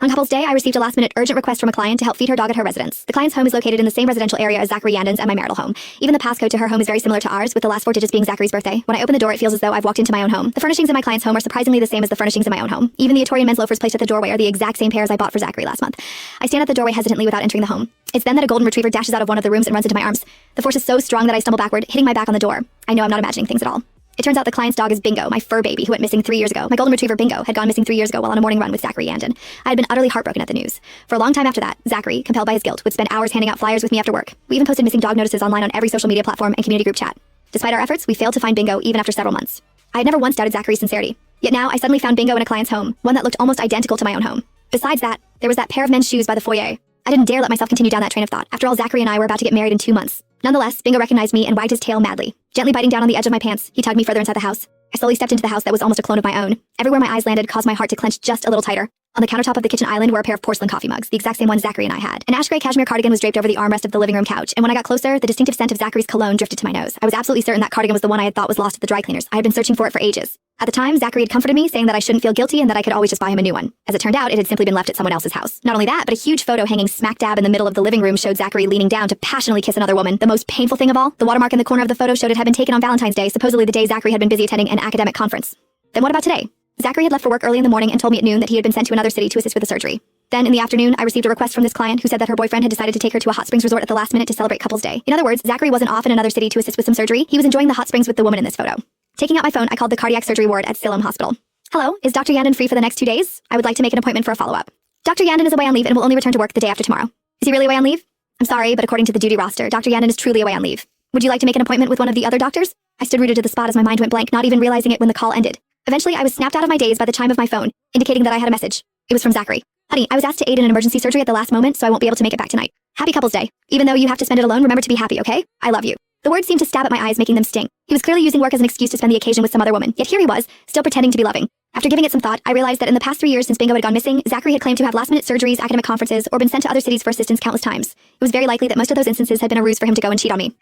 On Couples Day, I received a last-minute urgent request from a client to help feed her dog at her residence. The client's home is located in the same residential area as Zachary Yandon's and my marital home. Even the passcode to her home is very similar to ours, with the last 4 digits being Zachary's birthday. When I open the door, it feels as though I've walked into my own home. The furnishings in my client's home are surprisingly the same as the furnishings in my own home. Even the Etorian men's loafers placed at the doorway are the exact same pair as I bought for Zachary last month. I stand at the doorway hesitantly without entering the home. It's then that a golden retriever dashes out of one of the rooms and runs into my arms. The force is so strong that I stumble backward, hitting my back on the door. I know I'm not imagining things at all. It turns out the client's dog is Bingo, my fur baby, who went missing 3 years ago. My golden retriever Bingo had gone missing 3 years ago while on a morning run with Zachary Yandon. I had been utterly heartbroken at the news. For a long time after that, Zachary, compelled by his guilt, would spend hours handing out flyers with me after work. We even posted missing dog notices online on every social media platform and community group chat. Despite our efforts, we failed to find Bingo even after several months. I had never once doubted Zachary's sincerity. Yet now I suddenly found Bingo in a client's home, one that looked almost identical to my own home. Besides that, there was that pair of men's shoes by the foyer. I didn't dare let myself continue down that train of thought. After all, Zachary and I were about to get married in 2 months. Nonetheless, Bingo recognized me and wagged his tail madly. Gently biting down on the edge of my pants, he tugged me further inside the house. I slowly stepped into the house that was almost a clone of my own. Everywhere my eyes landed caused my heart to clench just a little tighter. On the countertop of the kitchen island were a pair of porcelain coffee mugs, the exact same ones Zachary and I had. An ash gray cashmere cardigan was draped over the armrest of the living room couch, and when I got closer, the distinctive scent of Zachary's cologne drifted to my nose. I was absolutely certain that cardigan was the one I had thought was lost at the dry cleaners. I had been searching for it for ages. At the time, Zachary had comforted me, saying that I shouldn't feel guilty and that I could always just buy him a new one. As it turned out, it had simply been left at someone else's house. Not only that, but a huge photo hanging smack dab in the middle of the living room showed Zachary leaning down to passionately kiss another woman. The most painful thing of all, the watermark in the corner of the photo showed it had been taken on Valentine's Day, supposedly the day Zachary had been busy attending an academic conference. Then what about today? Zachary had left for work early in the morning and told me at noon that he had been sent to another city to assist with a surgery. Then, in the afternoon, I received a request from this client who said that her boyfriend had decided to take her to a hot springs resort at the last minute to celebrate Couples Day. In other words, Zachary wasn't off in another city to assist with some surgery. He was enjoying the hot springs with the woman in this photo. Taking out my phone, I called the cardiac surgery ward at Siloam Hospital. Hello, is Dr. Yandon free for the next 2 days? I would like to make an appointment for a follow-up. Dr. Yandon is away on leave and will only return to work the day after tomorrow. Is he really away on leave? I'm sorry, but according to the duty roster, Dr. Yandon is truly away on leave. Would you like to make an appointment with one of the other doctors? I stood rooted to the spot as my mind went blank, not even realizing it when the call ended. Eventually, I was snapped out of my daze by the chime of my phone, indicating that I had a message. It was from Zachary. Honey, I was asked to aid in an emergency surgery at the last moment, so I won't be able to make it back tonight. Happy Couples Day. Even though you have to spend it alone, remember to be happy, okay? I love you. The words seemed to stab at my eyes, making them sting. He was clearly using work as an excuse to spend the occasion with some other woman, yet here he was, still pretending to be loving. After giving it some thought, I realized that in the past 3 years since Bingo had gone missing, Zachary had claimed to have last-minute surgeries, academic conferences, or been sent to other cities for assistance countless times. It was very likely that most of those instances had been a ruse for him to go and cheat on me.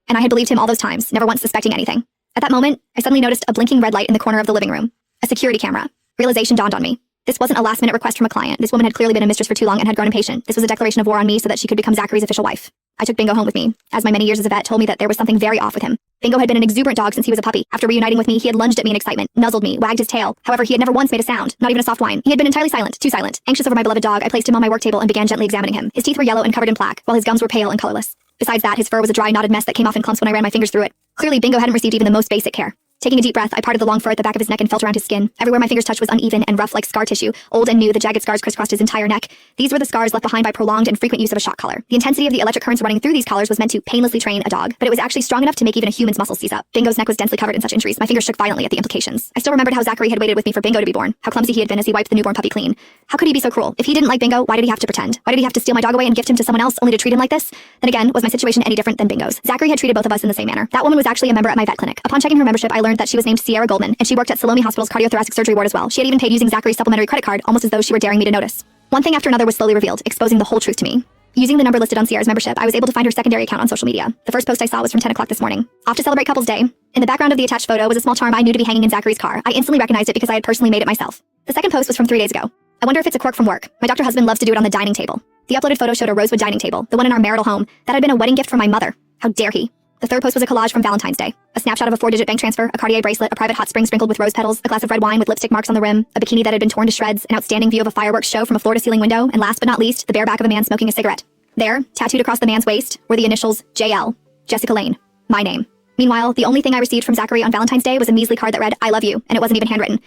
And I had believed him all those times, never once suspecting anything. At that moment, I suddenly noticed a blinking red light in the corner of the living room. A security camera. Realization dawned on me. This wasn't a last-minute request from a client. This woman had clearly been a mistress for too long and had grown impatient. This was a declaration of war on me so that she could become Zachary's official wife. I took Bingo home with me, as my many years as a vet told me that there was something very off with him. Bingo had been an exuberant dog since he was a puppy. After reuniting with me, he had lunged at me in excitement, nuzzled me, wagged his tail. However, he had never once made a sound, not even a soft whine. He had been entirely silent, too silent. Anxious over my beloved dog, I placed him on my work table and began gently examining him. His teeth were yellow and covered in plaque, while his gums were pale and colorless. Besides that, his fur was a dry, knotted mess that came off in clumps when I ran my fingers through it. Clearly, Bingo hadn't received even the most basic care. Taking a deep breath, I parted the long fur at the back of his neck and felt around his skin. Everywhere my fingers touched was uneven and rough like scar tissue. Old and new, the jagged scars crisscrossed his entire neck. These were the scars left behind by prolonged and frequent use of a shock collar. The intensity of the electric currents running through these collars was meant to painlessly train a dog, but it was actually strong enough to make even a human's muscles seize up. Bingo's neck was densely covered in such injuries. My fingers shook violently at the implications. I still remembered how Zachary had waited with me for Bingo to be born, how clumsy he had been as he wiped the newborn puppy clean. How could he be so cruel? If he didn't like Bingo, why did he have to pretend? Why did he have to steal my dog away and gift him to someone else only to treat him like this? Then again, was my situation any different than Bingo's? Zachary had treated both of us in the same manner. That woman was actually a member at my vet clinic. Upon checking her membership, I learned that she was named Sierra Goldman, and she worked at Siloam Hospital's cardiothoracic surgery ward as well. She had even paid using Zachary's supplementary credit card, almost as though she were daring me to notice. One thing after another was slowly revealed, exposing the whole truth to me. Using the number listed on Sierra's membership, I was able to find her secondary account on social media. The first post I saw was from 10 o'clock this morning. Off to celebrate Couples Day. In the background of the attached photo was a small charm I knew to be hanging in Zachary's car. I instantly recognized it because I had personally made it myself. The second post was from 3 days ago. I wonder if it's a quirk from work. My doctor husband loves to do it on the dining table. The uploaded photo showed a rosewood dining table, the one in our marital home, that had been a wedding gift from my mother. How dare he? The third post was a collage from Valentine's Day. A snapshot of a 4-digit bank transfer, a Cartier bracelet, a private hot spring sprinkled with rose petals, a glass of red wine with lipstick marks on the rim, a bikini that had been torn to shreds, an outstanding view of a fireworks show from a floor-to-ceiling window, and last but not least, the bare back of a man smoking a cigarette. There, tattooed across the man's waist, were the initials JL, Jessica Lane, my name. Meanwhile, the only thing I received from Zachary on Valentine's Day was a measly card that read, I love you, and it wasn't even handwritten.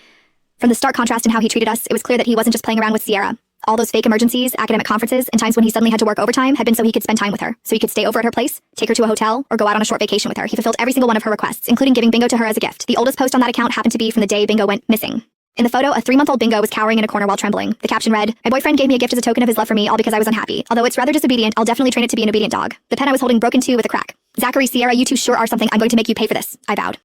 From the stark contrast in how he treated us, it was clear that he wasn't just playing around with Sierra. All those fake emergencies, academic conferences, and times when he suddenly had to work overtime had been so he could spend time with her, so he could stay over at her place, take her to a hotel, or go out on a short vacation with her. He fulfilled every single one of her requests, including giving Bingo to her as a gift. The oldest post on that account happened to be from the day Bingo went missing. In the photo, a 3-month-old Bingo was cowering in a corner while trembling. The caption read, my boyfriend gave me a gift as a token of his love for me, all because I was unhappy. Although it's rather disobedient, I'll definitely train it to be an obedient dog. The pen I was holding broke in two with a crack. Zachary, Sierra, you two sure are something. I'm going to make you pay for this. I vowed.